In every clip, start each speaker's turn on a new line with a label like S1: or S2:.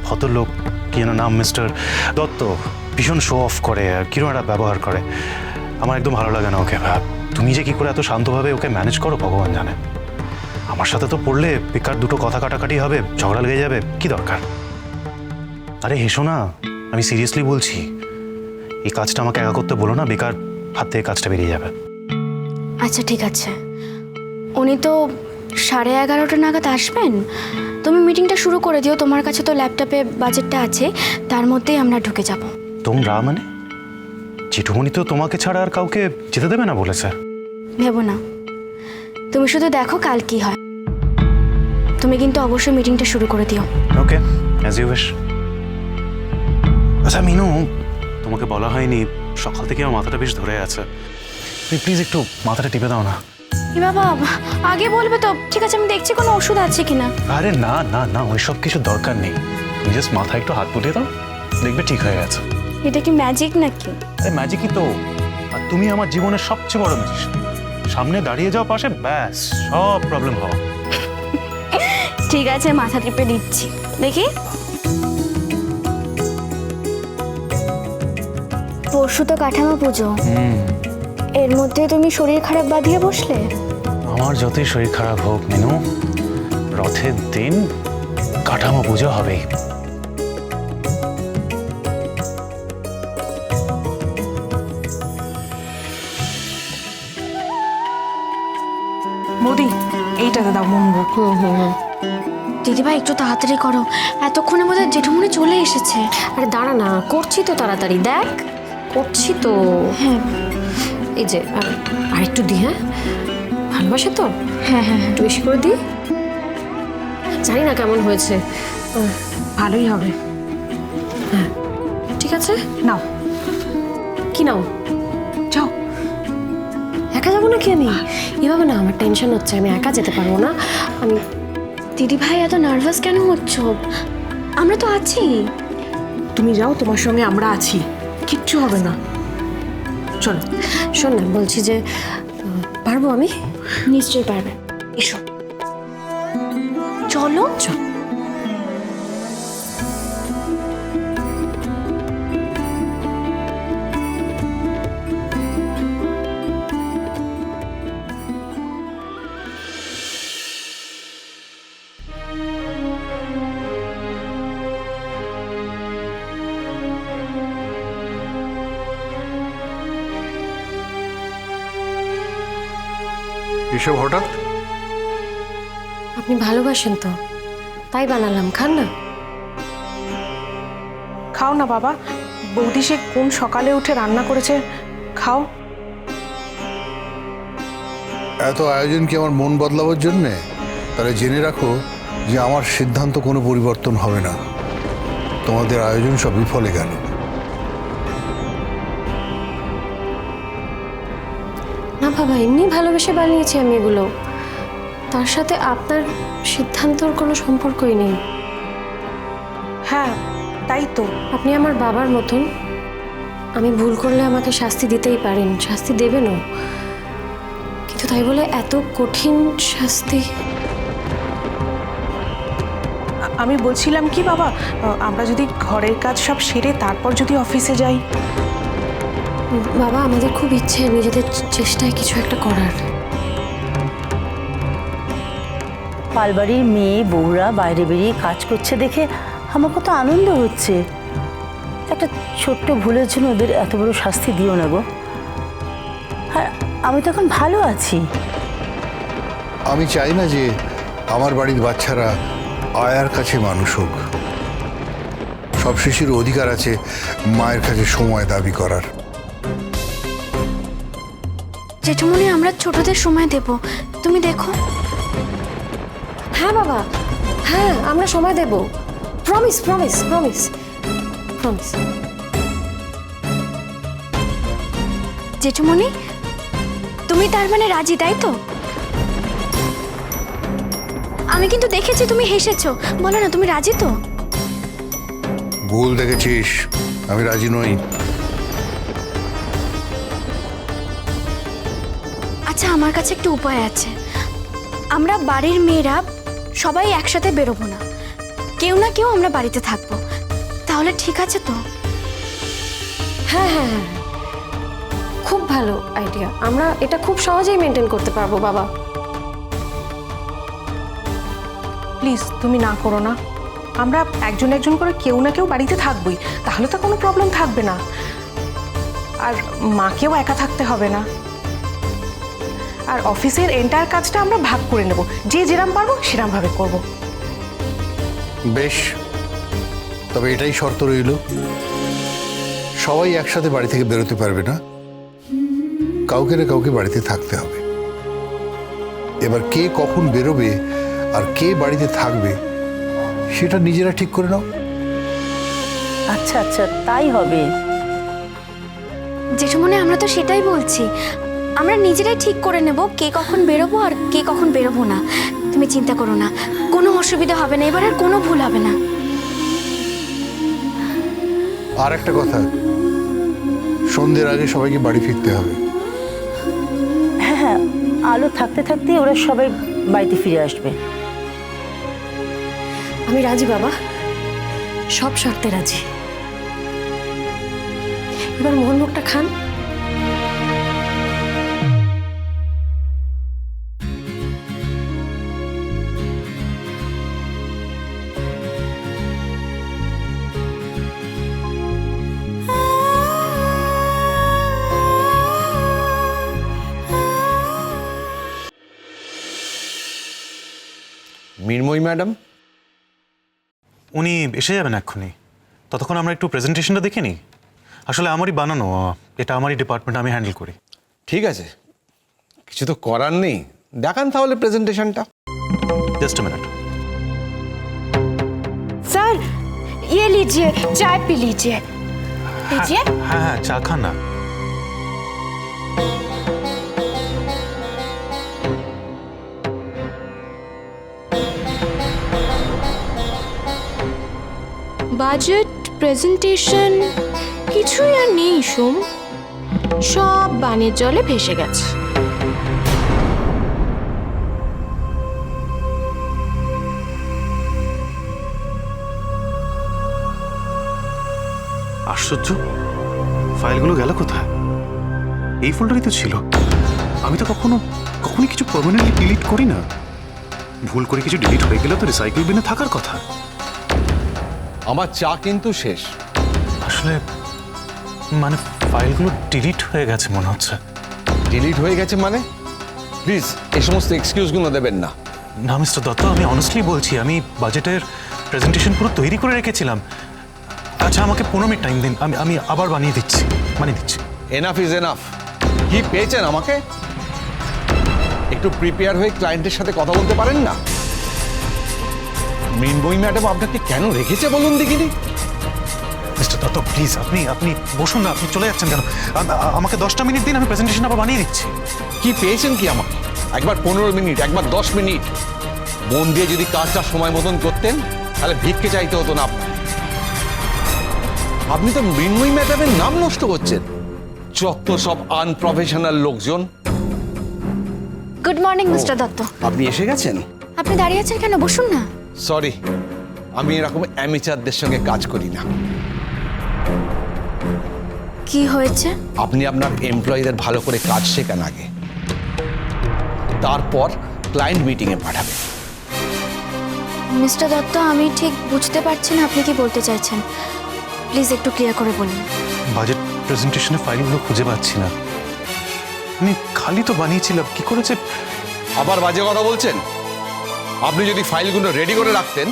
S1: ভদ্রলোক, কি যেন নাম, মিস্টার দত্ত, ভীষণ শো অফ করে আর কিরকম একটা ব্যবহার করে। আমার একদম ভালো লাগে না ওকে। তুমি যে কি করে এত শান্তভাবে ওকে ম্যানেজ করো ভগবান জানে। আমার সাথে তো পড়লে বেকার দুটো কথা কাটাকাটি হবে, ঝগড়া লেগে যাবে, কি দরকার? আরে হেসো না, আমি সিরিয়াসলি বলছি। এই কাজটা আমাকে একা করতে বলো না, বেকার হাত থেকে কাজটা বেরিয়ে যাবে।
S2: আচ্ছা ঠিক আছে, উনি তো 11:30 নাগাদ আসবেন। তুমি মিটিংটা শুরু করে দিও, তোমার কাছে তো ল্যাপটপে বাজেটটা আছে, তার মধ্যেই আমরা ঢুকে যাব।
S1: তোমরা মানে? জেঠুমণি তো তোমাকে ছাড়া আর কাউকে যেতে দেবে না বলেছে।
S2: ভেবো না, তুমি শুধু দেখো কাল কি হয়। তুমি কিন্তু অবশ্যই মিটিংটা শুরু করে দিও।
S1: ওকে, অ্যাজ ইউ উইশ। আচ্ছা মিনু, তোমাকে বলা হয়নি, সকাল থেকে আমার মাথাটা বেশ ধরে আছে। তুমি প্লিজ একটু মাথাটা টিপে দাও না।
S2: এ বাবা, আগে বলবে তো। ঠিক আছে, আমি দেখছি কোনো ওষুধ আছে কিনা।
S1: আরে না না না, ওইসব কিছু দরকার নেই। তুমি জাস্ট মাথায় একটু হাত বুলিয়ে দাও, দেখবে ঠিক হয়ে গেছে।
S2: এটা কি ম্যাজিক নাকি?
S1: আরে ম্যাজিকই তো। আর তুমি আমার জীবনের সবচেয়ে বড় ম্যাজিশিয়ান। সামনে দাঁড়িয়ে যাও পাশে, ব্যাস সব প্রবলেম হওয়া।
S2: ঠিক আছে, মাথা টিপে দিচ্ছি, দেখি। পরশু তো কাঠামো পুজো, এর মধ্যে তুমি শরীর খারাপ বাঁধিয়ে বসলে।
S1: আমার যতই শরীর খারাপ হোক মিনু, রথের দিন কাঠামো পুজো হবেই।
S3: মোদি, এইটাতে দাও মঙ্গু।
S2: দিদিভাই একটু তাড়াতাড়ি করো, এতক্ষণে বোধহয় জেঠুমনি চলে এসেছে।
S4: আরে দাঁড়া না, করছি তো তাড়াতাড়ি, দেখ করছি তো।
S2: হ্যাঁ
S4: এই যে আর একটু দি। হ্যাঁ, ভালোবাসে তো।
S2: হ্যাঁ হ্যাঁ
S4: একটু বেশি করে দি। জানি না কেমন হয়েছে,
S3: ভালোই হবে।
S4: হ্যাঁ ঠিক আছে।
S3: নাও,
S4: কি নাও?
S3: যাও।
S4: একা যাবো নাকি আমি? এভাবে না, আমার টেনশন হচ্ছে, আমি একা যেতে পারবো না। আমি
S2: দিদিভাই এত নার্ভাস কেন হচ্ছ? আমরা তো আছি।
S3: তুমি যাও, তোমার সঙ্গে আমরা আছি, কিচ্ছু হবে না। চলো।
S4: শোন না, বলছি যে পারবো আমি?
S2: নিশ্চয়ই পারবে, এসো চলো।
S4: চল।
S5: এসব হঠাৎ?
S4: আপনি ভালোবাসেন তো, তাই বানালাম, খান না।
S3: খাও না বাবা, বৌদি সে কোন সকালে উঠে রান্না করেছে, খাও।
S5: এত আয়োজন কি আমার মন বদলাবার জন্যে? তাহলে জেনে রাখো যে আমার সিদ্ধান্ত কোনো পরিবর্তন হবে না। তোমাদের আয়োজন সব বিফলে গেল।
S4: না বাবা, এমনি ভালোবেসে বানিয়েছি আমি এগুলো, তার সাথে আপনার সিদ্ধান্তর কোনো সম্পর্কই নেই।
S3: হ্যাঁ তাই তো।
S4: আপনি আমার বাবার মতন, আমি ভুল করলে আমাকে শাস্তি দিতেই পারেন, শাস্তি দেবেনও, কিন্তু তাই বলে এত কঠিন শাস্তি।
S3: আমি বলছিলাম কি বাবা, আমরা যদি ঘরের কাজ সব সেরে তারপর যদি অফিসে যাই।
S4: বাবা, আমাদের খুব ইচ্ছে নিজেদের চেষ্টায় কিছু একটা করার।
S6: পালবাড়ির মেয়ে বউরা বাইরে বেরিয়ে কাজ করছে দেখে আমার কত আনন্দ হচ্ছে। একটা ছোট্ট ভুলের জন্য ওদের এত বড় শাস্তি দিও না গো। আর আমি তো এখন ভালো আছি।
S5: আমি চাই না যে আমার বাড়ির বাচ্চারা আয়ার কাছে মানুষ হোক। সব শিশুর অধিকার আছে মায়ের কাছে সময় দাবি করার।
S2: জেঠুমনি, আমরা ছোটদের সময় দেব, তুমি দেখো।
S4: হ্যাঁ বাবা, হ্যাঁ আমরা সময় দেব, প্রমিস প্রমিস প্রমিস প্রমিস।
S2: জেঠুমনি, তুমি তার মানে রাজি, তাই তো? আমি কিন্তু দেখেছি তুমি হেসেছো, বলো না তুমি রাজি তো?
S5: ভুল দেখেছিস, আমি রাজি নই।
S2: আচ্ছা, আমার কাছে একটা উপায় আছে। আমরা বাড়ির মেয়েরা সবাই একসাথে বেরোবো না, কেউ না কেউ আমরা বাড়িতে থাকবো। তাহলে ঠিক আছে তো?
S4: হ্যাঁ হ্যাঁ হ্যাঁ, খুব ভালো আইডিয়া। আমরা এটা খুব সহজেই মেনটেন করতে পারবো বাবা।
S3: প্লিজ তুমি না করো না। আমরা একজন একজন করে কেউ না কেউ বাড়িতে থাকবোই, তাহলে তো কোনো প্রবলেম থাকবে না। আর মাকেও একা থাকতে হবে না। আর অফিসের এন্টায়ার কাজটা আমরা ভাগ করে নেব, যে যেরাম পারবো সেরাম ভাবে করবো।
S5: বেশ, তবে এটাই শর্ত রইল, সবাই একসাথে বাড়ি থেকে বেরোতে পারবে না, কাউকে না কাউকে বাড়িতে থাকতে হবে। এবার কে কখন বেরোবে আর কে বাড়িতে থাকবে সেটা নিজেরা ঠিক করে নাও।
S6: আচ্ছা আচ্ছা, তাই হবে।
S2: জেঠুমনি, আমরা তো সেটাই বলছি, আমরা নিজেরাই ঠিক করে নেব কে কখন বেরোবো আর কে কখন বেরোবো না। তুমি চিন্তা করো না, কোনো অসুবিধা হবে না, এবার আর কোনো ভুল হবে না।
S5: আর একটা কথা, সন্ধ্যের আগে সবাইকে বাড়ি ফিরতে হবে।
S6: হ্যাঁ হ্যাঁ, আলো থাকতে থাকতে ওরা সবাই বাড়িতে ফিরে আসবে।
S4: আমি রাজি বাবা, সব শর্তে রাজি। এবার মোহনভোগটা খান।
S7: মৃন্ময়ী ম্যাডাম,
S1: উনি এসে যাবেন এক্ষুনি, ততক্ষণ আমরা একটু প্রেজেন্টেশনটা দেখে নিই। আসলে আমারই বানানো, এটা আমারই ডিপার্টমেন্ট, আমি হ্যান্ডেল করি।
S7: ঠিক আছে, কিছু তো করার নেই, দেখান তাহলে প্রেজেন্টেশনটা।
S1: Just minute.
S2: सर ये लीजिए, चाय पी लीजिए। लीजिए।
S1: হ্যাঁ হ্যাঁ, চা খান না।
S8: বাজেট প্রেজেন্টেশন কিছুই আর নেই সোম, সব বানের জলে ভেসে গেছে।
S1: আশ্চর্য, ফাইলগুলো গেল কোথায়? এই ফোল্ডারই তো ছিল। আমি তো কখনই কিছু পার্মানেন্টলি ডিলিট করি না। ভুল করে কিছু ডিলিট হয়ে গেলে তো রিসাইকেল বিনে থাকার কথা।
S7: আমার চা কিন্তু শেষ।
S1: আসলে মানে ফাইলগুলো ডিলিট হয়ে গেছে মনে হচ্ছে।
S7: ডিলিট হয়ে গেছে মানে? প্লিজ এই সমস্ত এক্সকিউজগুলো দেবেন না।
S1: না মিস্টার দত্ত, আমি অনেস্টলি বলছি, আমি বাজেটের প্রেজেন্টেশন পুরো তৈরি করে রেখেছিলাম। আচ্ছা, আমাকে 15 মিনিট টাইম দিন, আমি আবার বানিয়ে দিচ্ছি।
S7: Enough is enough. কি পেয়েছেন আমাকে? একটু প্রিপেয়ার হয়ে ক্লায়েন্টের সাথে কথা বলতে পারেন না? মৃন্ময়ী ম্যাডাম আপনাকে কেন রেখেছে বলুন দেখিনি?
S1: মিস্টার দত্ত প্লিজ, আপনি বসুন না, আপনি চলে যাচ্ছেন কেন? আমাকে 10টা মিনিট দিন, আমি প্রেজেন্টেশন আবার বানিয়ে দিচ্ছি।
S7: কি পেয়েছেন কি আমাকে? একবার 15 মিনিট, একবার 10 মিনিট। মন দিয়ে যদি কাজটা সময় মতন করতেন তাহলে ভিক্ষে চাইতে হতো না আপনার। আপনি তো মৃন্ময়ী ম্যাডামের নাম নষ্ট করছেন। যত সব আনপ্রফেশনাল লোকজন।
S2: Good morning mister Dutta.
S7: আপনি এসে গেছেন?
S2: আপনি দাঁড়িয়ে আছেন কেন? বসুন না।
S7: সরি, আমি এরকম অ্যামেচারদের সঙ্গে কাজ করি না।
S2: কি হয়েছে?
S7: আপনি আপনার এমপ্লয়ীদের ভালো করে কাজ শেখান আগে, তারপর ক্লায়েন্ট মিটিংয়ে পাঠাবেন।
S2: মিস্টার দত্ত, আমি ঠিক বুঝতে পারছি না আপনি কি বলতে চাইছেন। প্লিজ একটু ক্লিয়ার করে বলুন।
S1: বাজেট প্রেজেন্টেশনের ফাইলগুলো খুঁজে পাচ্ছি না। আমি খালি তো বানিয়েছিলাম, কি করেছে?
S7: আবার বাজে কথা বলছেন। আপনি যদি ফাইলগুলো রেডি করে রাখতেন,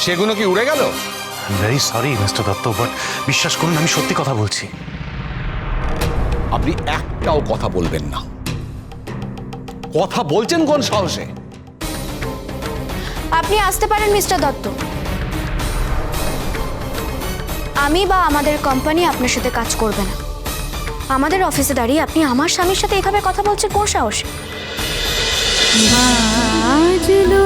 S7: সেগুলো কি উড়ে গেল?
S1: Very sorry mister Dutta, but বিশ্বাস করুন আমি সত্যি কথা বলছি।
S7: আপনি একটাও কথা বলবেন না। কথা বলছেন কোন সাহসে?
S2: আপনি আসতে পারেন মিস্টার দত্ত। আমি বা আমাদের কোম্পানি আপনার সাথে কাজ করবে না। আমাদের অফিসে দাঁড়িয়ে আপনি আমার স্বামীর সাথে এভাবে কথা বলছেন কোন সাহসে?
S8: বাজলো